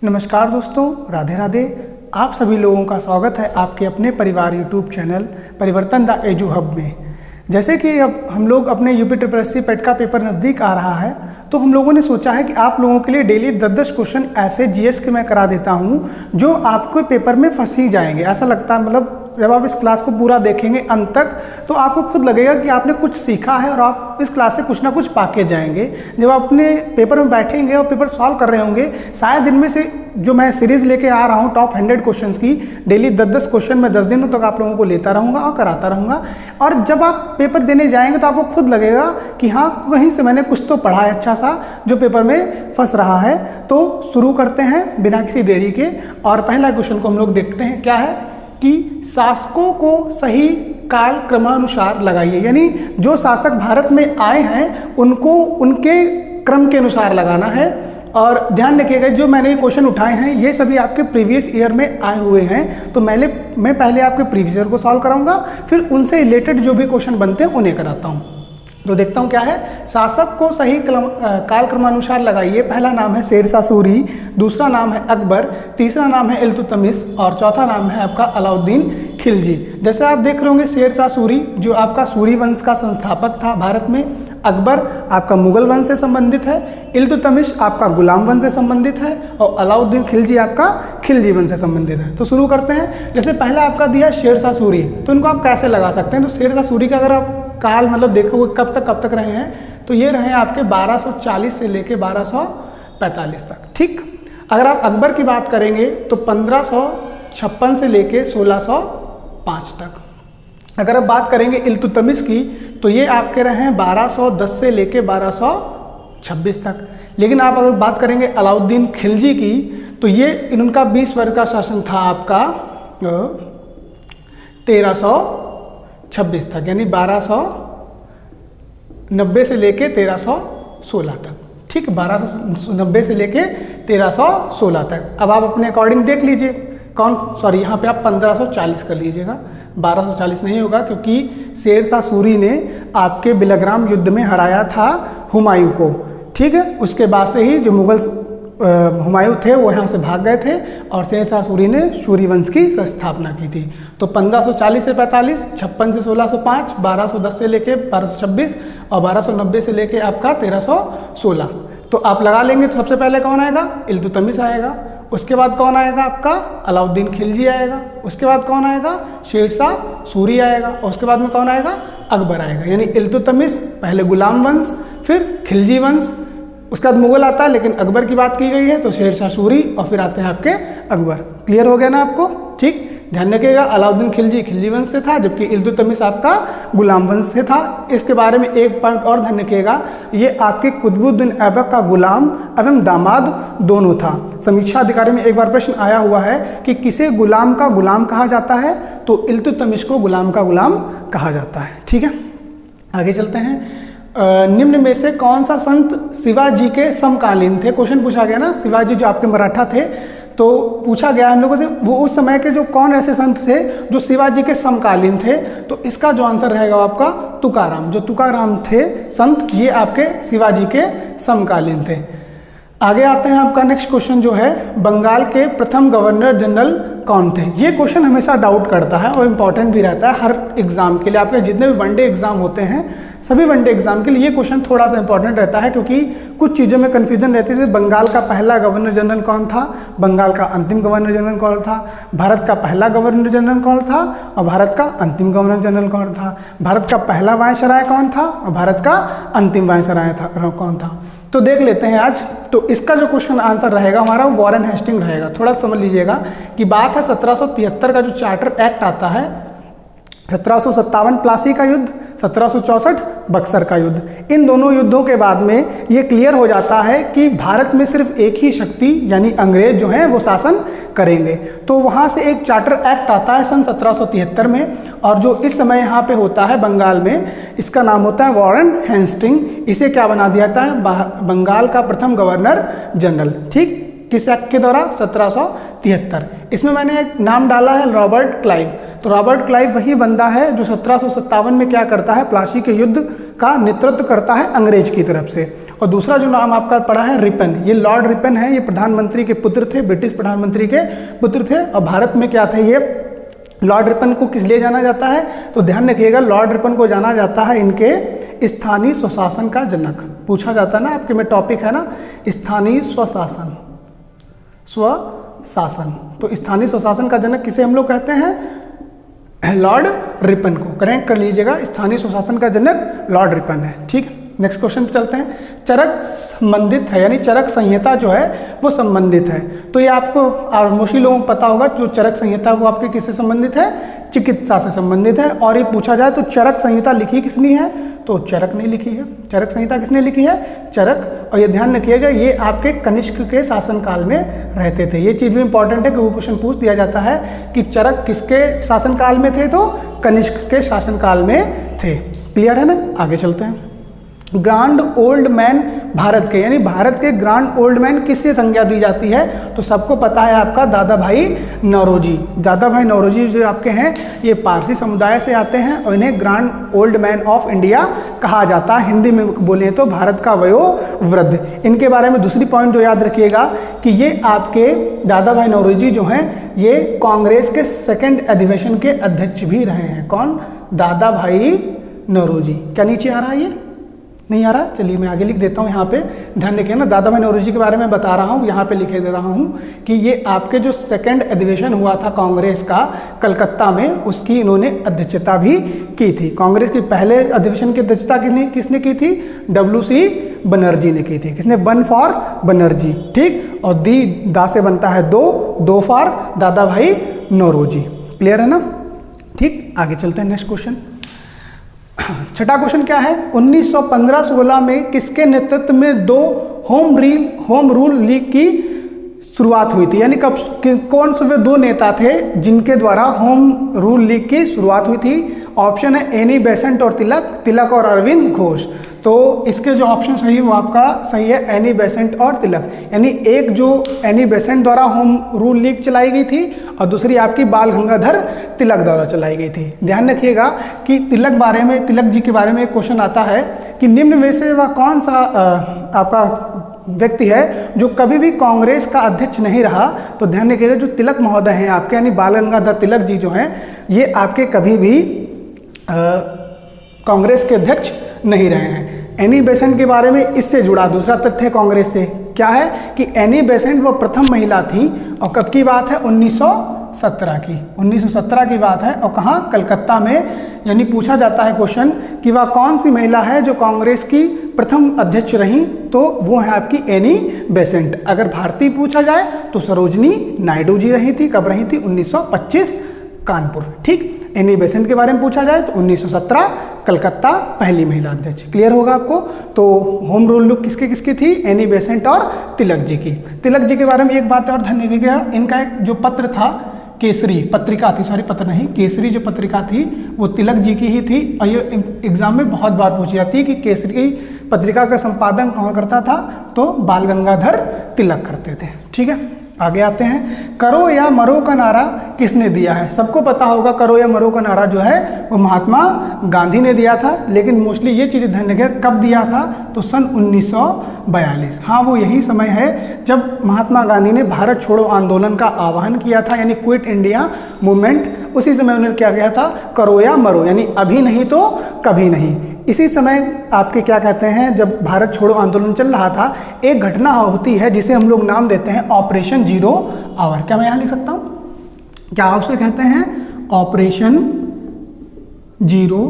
नमस्कार दोस्तों, राधे राधे। आप सभी लोगों का स्वागत है आपके अपने परिवार यूट्यूब चैनल परिवर्तन द एजू हब में। जैसे कि अब हम लोग अपने यूपी ट्रिपल पेट का पेपर नज़दीक आ रहा है, तो हम लोगों ने सोचा है कि आप लोगों के लिए डेली 10-10 क्वेश्चन ऐसे जीएस के मैं करा देता हूं जो आपको पेपर में फंस ही जाएंगे। ऐसा लगता है, मतलब जब आप इस क्लास को पूरा देखेंगे अंत तक तो आपको खुद लगेगा कि आपने कुछ सीखा है और आप इस क्लास से कुछ ना कुछ पाके जाएंगे। जब आप अपने पेपर में बैठेंगे और पेपर सॉल्व कर रहे होंगे, शायद इनमें से जो मैं सीरीज़ लेके आ रहा हूँ टॉप 100 क्वेश्चंस की, डेली 10-10 क्वेश्चन मैं 10 दिनों तक आप लोगों को लेता रहूँगा और कराता रहूँगा। और जब आप पेपर देने जाएंगे तो आपको खुद लगेगा कि हाँ, कहीं से मैंने कुछ तो पढ़ा है अच्छा सा जो पेपर में फंस रहा है। तो शुरू करते हैं बिना किसी देरी के। और पहला क्वेश्चन को हम लोग देखते हैं, क्या है कि शासकों को सही काल क्रमानुसार लगाइए। यानी जो शासक भारत में आए हैं उनको उनके क्रम के अनुसार लगाना है। और ध्यान रखिएगा, जो मैंने ये क्वेश्चन उठाए हैं ये सभी आपके प्रीवियस ईयर में आए हुए हैं। तो मैं पहले आपके प्रीवियस ईयर को सॉल्व कराऊंगा, फिर उनसे रिलेटेड जो भी क्वेश्चन बनते हैं उन्हें कराता हूँ। तो देखता हूँ क्या है। शासक को सही काल क्रमानुसार लगाइए। पहला नाम है शेरशाह सूरी, दूसरा नाम है अकबर, तीसरा नाम है इल्तुतमिश और चौथा नाम है आपका अलाउद्दीन खिलजी। जैसे आप देख रहे होंगे, शेरशाह सूरी जो आपका सूरी वंश का संस्थापक था भारत में, अकबर आपका मुगल वंश से संबंधित है, इल्तुतमिश आपका गुलाम वंश से संबंधित है और अलाउद्दीन खिलजी आपका खिलजी वंश से संबंधित है। तो शुरू करते हैं। जैसे पहला आपका दिया शेरशाह सूरी, तो इनको आप कैसे लगा सकते हैं। तो शेरशाह सूरी का अगर आप काल मतलब देखोगे कब तक रहे हैं, तो ये रहे आपके 1240 से लेके 1245 तक। ठीक। अगर आप अकबर की बात करेंगे तो 1556 से लेके 1605 तक। अगर आप बात करेंगे इल्तुतमिश की तो ये आपके रहे हैं 1210 से लेके 1226 तक। लेकिन आप अगर बात करेंगे अलाउद्दीन खिलजी की तो ये इनका 20 वर्ष का शासन था आपका 1326 तक, यानी 1290 से लेके 1316 तक। ठीक, 1290 से लेके 1316 तक। अब आप अपने अकॉर्डिंग देख लीजिए यहाँ पे आप 1540 कर लीजिएगा। 1240 नहीं होगा क्योंकि शेरशाह सूरी ने आपके बिलग्राम युद्ध में हराया था हुमायूं को। ठीक है, उसके बाद से ही जो मुगल हुमायूं थे वो यहाँ से भाग गए थे और शेरशाह सूरी ने सूरी वंश की स्थापना की थी। तो 1540 से 45, 56 से 1605, 1210 से लेके 1226 और 1290 से लेके आपका 1316। तो आप लगा लेंगे तो सबसे पहले कौन आएगा? इल्तुतमिश आएगा। उसके बाद कौन आएगा? आपका अलाउद्दीन खिलजी आएगा। उसके बाद कौन आएगा? शेरशाह सूरी आएगा। और उसके बाद में कौन आएगा? अकबर आएगा। यानी इल्तुतमिश, पहले गुलाम वंश, फिर खिलजी वंश, उसके बाद मुगल आता है, लेकिन अकबर की बात की गई है तो शेरशाह सूरी और फिर आते हैं आपके अकबर। क्लियर हो गया ना आपको? ठीक। ध्यान रखिएगा, अलाउद्दीन खिलजी खिलजी वंश से था जबकि इल्तुतमिश आपका गुलाम वंश से था। इसके बारे में एक पॉइंट और ध्यान रखिएगा, ये आपके कुतुबुद्दीन ऐबक का गुलाम एवं दामाद दोनों था। समीक्षा अधिकारी में एक बार प्रश्न आया हुआ है कि किसे गुलाम का गुलाम कहा जाता है, तो इल्तुतमिश को गुलाम का गुलाम कहा जाता है। ठीक है, आगे चलते हैं। निम्न में से कौन सा संत शिवाजी के समकालीन थे? क्वेश्चन पूछा गया ना, शिवाजी जो आपके मराठा थे, तो पूछा गया हम लोगों से वो उस समय के जो कौन ऐसे संत थे जो शिवाजी के समकालीन थे। तो इसका जो आंसर रहेगा आपका तुकाराम। जो तुकाराम थे संत, ये आपके शिवाजी के समकालीन थे। आगे आते हैं। आपका नेक्स्ट क्वेश्चन जो है, बंगाल के प्रथम गवर्नर जनरल कौन थे? ये क्वेश्चन हमेशा डाउट करता है और इम्पॉर्टेंट भी रहता है हर एग्जाम के लिए। आपके जितने भी वनडे एग्जाम होते हैं, सभी वनडे एग्जाम के लिए ये क्वेश्चन थोड़ा सा इंपॉर्टेंट रहता है क्योंकि कुछ चीज़ों में कन्फ्यूजन रहती है। बंगाल का पहला गवर्नर जनरल कौन था, बंगाल का अंतिम गवर्नर जनरल कौन था, भारत का पहला गवर्नर जनरल कौन था और भारत का अंतिम गवर्नर जनरल कौन था, भारत का पहला वायसराय कौन था और भारत का अंतिम वायसराय कौन था। तो देख लेते हैं आज। तो इसका जो क्वेश्चन आंसर रहेगा हमारा वो वॉरेन हेस्टिंग रहेगा। थोड़ा समझ लीजिएगा कि बात है 1773 का जो चार्टर एक्ट आता है, 1757 प्लासी का युद्ध, 1764 बक्सर का युद्ध। इन दोनों युद्धों के बाद में ये क्लियर हो जाता है कि भारत में सिर्फ एक ही शक्ति यानी अंग्रेज जो हैं वो शासन करेंगे। तो वहाँ से एक चार्टर एक्ट आता है सन 1773 में, और जो इस समय यहाँ पे होता है बंगाल में, इसका नाम होता है वॉरेन हेस्टिंग। इसे क्या बना दिया जाता है? बंगाल का प्रथम गवर्नर जनरल। ठीक, किस एक्ट के द्वारा? 1773। इसमें मैंने एक नाम डाला है रॉबर्ट क्लाइव। तो रॉबर्ट क्लाइव वही बंदा है जो 1757 में क्या करता है? प्लासी के युद्ध का नेतृत्व करता है अंग्रेज की तरफ से। और दूसरा जो नाम आपका पड़ा है रिपन, ये लॉर्ड रिपन है, ये प्रधानमंत्री के पुत्र थे, ब्रिटिश प्रधानमंत्री के पुत्र थे। और भारत में क्या थे ये? लॉर्ड रिपन को किस लिए जाना जाता है? तो ध्यान रखिएगा, लॉर्ड रिपन को जाना जाता है इनके स्थानीय स्वशासन का जनक। पूछा जाता है ना आपके में, टॉपिक है ना स्थानीय स्वशासन, स्वशासन। तो स्थानीय स्वशासन का जनक किसे हम लोग कहते हैं? लॉर्ड रिपन को। करेक्ट कर लीजिएगा, स्थानीय स्वशासन का जनक लॉर्ड रिपन है। ठीक है, नेक्स्ट क्वेश्चन पे चलते हैं। चरक संबंधित है, यानी चरक संहिता जो है वो संबंधित है। तो ये आपको मोस्टली लोगों को पता होगा, जो चरक संहिता वो आपके किससे संबंधित है? चिकित्सा से संबंधित है। और ये पूछा जाए तो चरक संहिता लिखी किसने है? तो चरक ने लिखी है। चरक संहिता किसने लिखी है? चरक। और ये ध्यान रखिएगा, ये आपके कनिष्क के शासनकाल में रहते थे। ये चीज़ भी इंपॉर्टेंट है कि वो क्वेश्चन पूछ दिया जाता है कि चरक किसके शासनकाल में थे? तो कनिष्क के शासनकाल में थे। क्लियर है ना? आगे चलते हैं। ग्रांड ओल्ड मैन भारत के, यानी भारत के ग्रांड ओल्ड मैन किससे संज्ञा दी जाती है? तो सबको पता है आपका दादा भाई नौरोजी। दादा भाई नौरोजी जो आपके हैं ये पारसी समुदाय से आते हैं और इन्हें grand old man of India कहा जाता है। हिंदी में बोले तो भारत का वयोवृद्ध। इनके बारे में दूसरी पॉइंट जो याद रखिएगा कि ये आपके दादा भाई नौरोजी जो हैं ये कांग्रेस के सेकेंड अधिवेशन के अध्यक्ष भी रहे हैं। कौन? दादा भाई नौरोजी। क्या नीचे आ रहा है? ये नहीं आ रहा? चलिए मैं आगे लिख देता हूँ यहाँ पे, ध्यान रखिए ना। दादा भाई नौरोजी के बारे में बता रहा हूँ, यहाँ पे लिखे दे रहा हूँ कि ये आपके जो सेकंड अधिवेशन हुआ था कांग्रेस का कलकत्ता में, उसकी इन्होंने अध्यक्षता भी की थी। कांग्रेस के पहले अधिवेशन की अध्यक्षता किसने की थी? WC बनर्जी ने की थी। किसने? बन फॉर बनर्जी। ठीक, और दा से बनता है दो फॉर दादा भाई नौरोजी। क्लियर है ना? ठीक, आगे चलते हैं। नेक्स्ट क्वेश्चन, छठा क्वेश्चन क्या है? 1915-16 में किसके नेतृत्व में दो होम रूल लीग की शुरुआत हुई थी? यानी कब, कौन से वे दो नेता थे जिनके द्वारा होम रूल लीग की शुरुआत हुई थी? ऑप्शन है एनी बेसेंट और तिलक और अरविंद घोष। तो इसके जो ऑप्शन सही है वो आपका सही है, एनी बेसेंट और तिलक। यानी एक जो एनी बेसेंट द्वारा होम रूल लीग चलाई गई थी और दूसरी आपकी बाल गंगाधर तिलक द्वारा चलाई गई थी। ध्यान रखिएगा कि तिलक जी के बारे में एक क्वेश्चन आता है कि निम्न में से वह कौन सा आपका व्यक्ति है जो कभी भी कांग्रेस का अध्यक्ष नहीं रहा? तो ध्यान रखिएगा, जो तिलक महोदय हैं आपके, यानी बाल गंगाधर तिलक जी जो हैं, ये आपके कभी भी कांग्रेस के अध्यक्ष नहीं रहे हैं। एनी बेसेंट के बारे में इससे जुड़ा दूसरा तथ्य कांग्रेस से क्या है कि एनी बेसेंट वो प्रथम महिला थी। और कब की बात है? 1917 की। 1917 की बात है। और कहाँ? कलकत्ता में। यानी पूछा जाता है क्वेश्चन कि वह कौन सी महिला है जो कांग्रेस की प्रथम अध्यक्ष रही? तो वो है आपकी एनी बेसेंट। अगर भारतीय पूछा जाए तो सरोजनी नायडू जी रही थी। कब रही थी? 1925 कानपुर। ठीक, एनी बेसेंट के बारे में पूछा जाए तो 1917 कलकत्ता पहली महिला अध्यक्ष। क्लियर होगा आपको? तो होम रूल लुक किसकी थी? एनी बेसेंट और तिलक जी की। तिलक जी के बारे में एक बात और ध्यान रखिएगा, इनका एक जो पत्र था, केसरी पत्रिका थी, सॉरी पत्र नहीं, केसरी जो पत्रिका थी वो तिलक जी की ही थी। और ये एग्जाम में बहुत बार पूछी जाती है कि केसरी पत्रिका का संपादन कौन करता था? तो बाल गंगाधर तिलक करते थे। ठीक है, आगे आते हैं। करो या मरो का नारा किसने दिया है? सबको पता होगा करो या मरो का नारा जो है वो महात्मा गांधी ने दिया था। लेकिन मोस्टली ये चीज़ ध्यान रखिए कब दिया था? तो सन 1942। हाँ, वो यही समय है जब महात्मा गांधी ने भारत छोड़ो आंदोलन का आह्वान किया था, यानी क्विट इंडिया मूवमेंट। उसी समय उन्हें क्या किया था? करो या मरो, यानी अभी नहीं तो कभी नहीं। इसी समय आपके क्या कहते हैं, जब भारत छोड़ो आंदोलन चल रहा था, एक घटना होती है जिसे हम लोग नाम देते हैं ऑपरेशन जीरो आवर। क्या मैं यहाँ लिख सकता हूँ? क्या उसे कहते हैं? Operation zero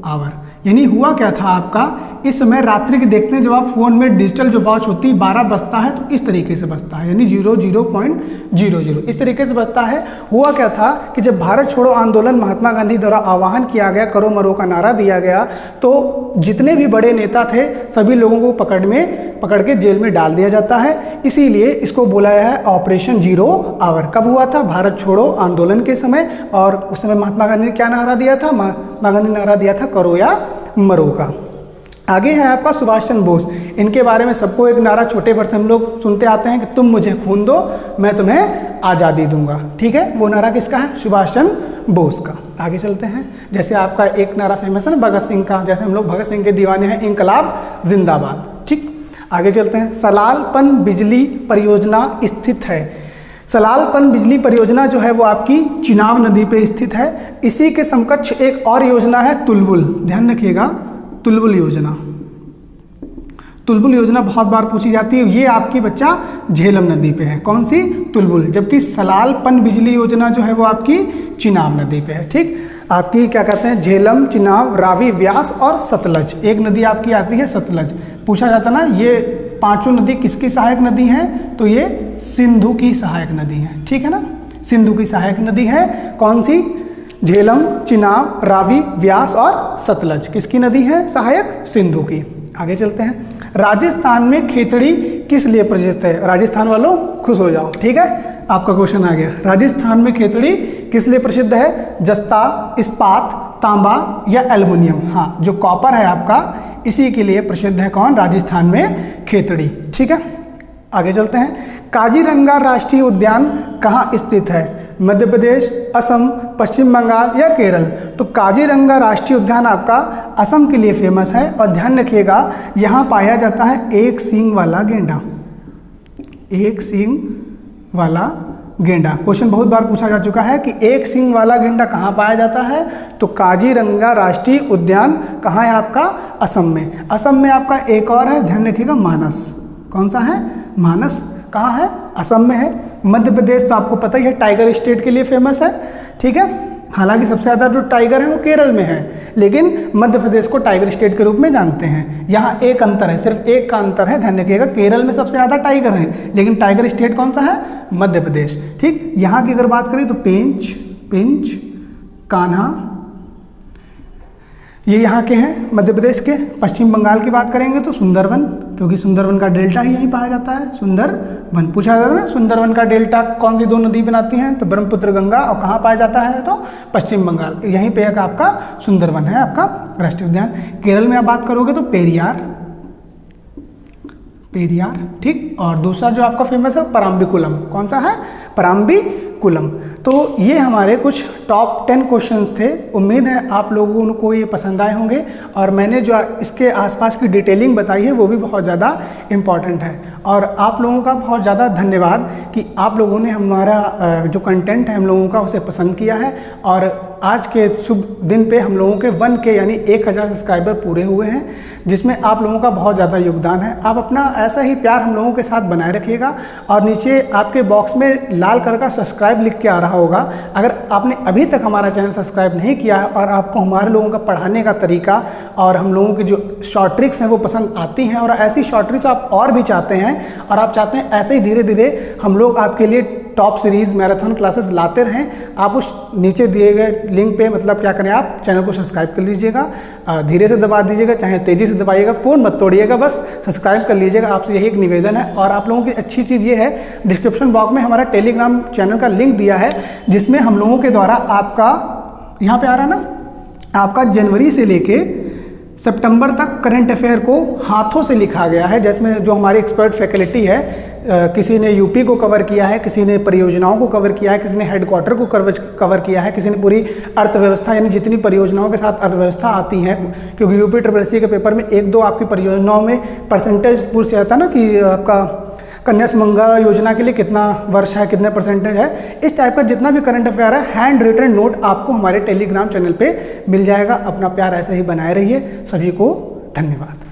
hour. यानी हुआ क्या था आपका, इस समय रात्रि के देखते हैं जब आप फोन में डिजिटल जो वॉच होती है 12 बजता है तो इस तरीके से बजता है, यानी 00.00 इस तरीके से बजता है। हुआ क्या था कि जब भारत छोड़ो आंदोलन महात्मा गांधी द्वारा आह्वान किया गया, करो मरो का नारा दिया गया, तो जितने भी बड़े नेता थे सभी लोगों को पकड़ के जेल में डाल दिया जाता है। इसीलिए इसको बोला है ऑपरेशन जीरो आवर। कब हुआ था? भारत छोड़ो आंदोलन के समय। और उस समय महात्मा गांधी ने क्या नारा दिया था? महात्मा गांधी ने नारा दिया था करो या मरो का। आगे है आपका सुभाष चंद्र बोस। इनके बारे में सबको एक नारा छोटे पर से हम लोग सुनते आते हैं कि तुम मुझे खून दो मैं तुम्हें आज़ादी दूंगा। ठीक है, वो नारा किसका है? सुभाष चंद्र बोस का। आगे चलते हैं, जैसे आपका एक नारा फेमस है ना भगत सिंह का, जैसे हम लोग भगत सिंह के दीवाने हैं, इंकलाब जिंदाबाद। ठीक, आगे चलते हैं। सलालपन बिजली परियोजना स्थित है। सलालपन बिजली परियोजना जो है वो आपकी चिनाब नदी पे स्थित है। इसी के समकक्ष एक और योजना है तुलबुल, ध्यान रखिएगा, तुलबुल योजना। तुलबुल योजना बहुत बार पूछी जाती है, ये आपकी बच्चा झेलम नदी पे है। कौन सी? तुलबुल। जबकि सलालपन बिजली योजना जो है वो आपकी चिनाब नदी पे है। ठीक, आपकी क्या कहते हैं, झेलम, चिनाब, रावी, व्यास और सतलज। एक नदी आपकी आती है सतलज। पूछा जाता ना ये पांचों नदी किसकी सहायक नदी हैं, तो ये सिंधु की सहायक नदी है। ठीक है ना, सिंधु की सहायक नदी है। कौन सी? झेलम, चिनाब, रावी, व्यास और सतलज किसकी नदी है सहायक? सिंधु की। आगे चलते हैं। राजस्थान में खेतड़ी किस लिए प्रसिद्ध है? राजस्थान वालों खुश हो जाओ। ठीक है, आपका क्वेश्चन आ गया। राजस्थान में खेतड़ी किस लिए प्रसिद्ध है? जस्ता, इस्पात, तांबा या एल्युमिनियम। हाँ, जो कॉपर है आपका इसी के लिए प्रसिद्ध है। कौन? राजस्थान में खेतड़ी। ठीक है, आगे चलते हैं। काजीरंगा राष्ट्रीय उद्यान कहाँ स्थित है? मध्य प्रदेश, असम, पश्चिम बंगाल या केरल? तो काजीरंगा राष्ट्रीय उद्यान आपका असम के लिए फेमस है। और ध्यान रखिएगा यहाँ पाया जाता है एक सींग वाला गेंडा। एक सींग वाला गेंडा क्वेश्चन बहुत बार पूछा जा चुका है कि एक सींग वाला गेंडा कहाँ पाया जाता है? तो काजीरंगा राष्ट्रीय उद्यान कहाँ है आपका? असम में। असम में आपका एक और है, ध्यान रखिएगा, मानस। कौन सा है? मानस। कहाँ है? असम में है। मध्य प्रदेश तो आपको पता ही है टाइगर स्टेट के लिए फेमस है। ठीक है, हालांकि सबसे ज़्यादा जो टाइगर है वो केरल में है, लेकिन मध्य प्रदेश को टाइगर स्टेट के रूप में जानते हैं। यहाँ एक अंतर है, सिर्फ एक का अंतर है, ध्यान रखिएगा। केरल में सबसे ज़्यादा टाइगर हैं, लेकिन टाइगर स्टेट कौन सा है? मध्य प्रदेश। ठीक, यहाँ की अगर बात करें तो पेंच, पिंच, कान्हा, ये यहाँ के हैं मध्य प्रदेश के। पश्चिम बंगाल की बात करेंगे तो सुंदरवन, क्योंकि सुंदरवन का डेल्टा ही यहीं पाया जाता है। सुंदरवन पूछा जाता है ना, सुंदरवन का डेल्टा कौन सी दो नदी बनाती हैं? तो ब्रह्मपुत्र, गंगा। और कहाँ पाया जाता है? तो पश्चिम बंगाल। यहीं पे एक आपका सुंदरवन है आपका राष्ट्रीय उद्यान। केरल में आप बात करोगे तो पेरियार, पेरियार। ठीक, और दूसरा जो आपका फेमस है पराम्बिकुलम। कौन सा है? पराम्बिकुलम। तो ये हमारे कुछ टॉप 10 क्वेश्चंस थे। उम्मीद है आप लोगों को ये पसंद आए होंगे, और मैंने जो इसके आसपास की डिटेलिंग बताई है वो भी बहुत ज़्यादा इम्पॉर्टेंट है। और आप लोगों का बहुत ज़्यादा धन्यवाद कि आप लोगों ने हमारा जो कंटेंट है हम लोगों का उसे पसंद किया है। और आज के शुभ दिन पे हम लोगों के 1K यानी 1000 सब्सक्राइबर पूरे हुए हैं, जिसमें आप लोगों का बहुत ज़्यादा योगदान है। आप अपना ऐसा ही प्यार हम लोगों के साथ बनाए रखिएगा। और नीचे आपके बॉक्स में लाल कलर का सब्सक्राइब लिख के आ रहा होगा। अगर आपने अभी तक हमारा चैनल सब्सक्राइब नहीं किया है और आपको हमारे लोगों का पढ़ाने का तरीका और हम लोगों की जो शॉर्ट ट्रिक्स हैं वो पसंद आती हैं, और ऐसी शॉर्ट ट्रिक्स आप और भी चाहते हैं, और आप चाहते हैं ऐसे ही धीरे धीरे हम लोग आपके लिए टॉप सीरीज़ मैराथन क्लासेस लाते रहें, आप उस नीचे दिए गए लिंक पे मतलब क्या करें, आप चैनल को सब्सक्राइब कर लीजिएगा। धीरे से दबा दीजिएगा, चाहे तेज़ी से दबाइएगा, फ़ोन मत तोड़िएगा, बस सब्सक्राइब कर लीजिएगा। आपसे यही एक निवेदन है। और आप लोगों की अच्छी चीज़ ये है, डिस्क्रिप्शन बॉक्स में हमारा टेलीग्राम चैनल का लिंक दिया है, जिसमें हम लोगों के द्वारा आपका यहाँ पे आ रहा है ना, आपका जनवरी से लेके सितंबर तक करंट अफेयर को हाथों से लिखा गया है, जिसमें जो हमारी एक्सपर्ट फैकल्टी है, किसी ने यूपी को कवर किया है, किसी ने परियोजनाओं को कवर किया है, किसी ने हेडक्वार्टर को कवर किया है, किसी ने पूरी अर्थव्यवस्था यानी जितनी परियोजनाओं के साथ अर्थव्यवस्था आती है, क्योंकि यूपी SSC के पेपर में 1-2 आपकी परियोजनाओं में परसेंटेज पूछ जाता है ना कि आपका कन्या सुमंगला योजना के लिए कितना वर्ष है, कितने परसेंटेज है। इस टाइप का जितना भी करंट अफेयर है, हैंड रिटन नोट आपको हमारे टेलीग्राम चैनल पे मिल जाएगा। अपना प्यार ऐसे ही बनाए रहिए। सभी को धन्यवाद।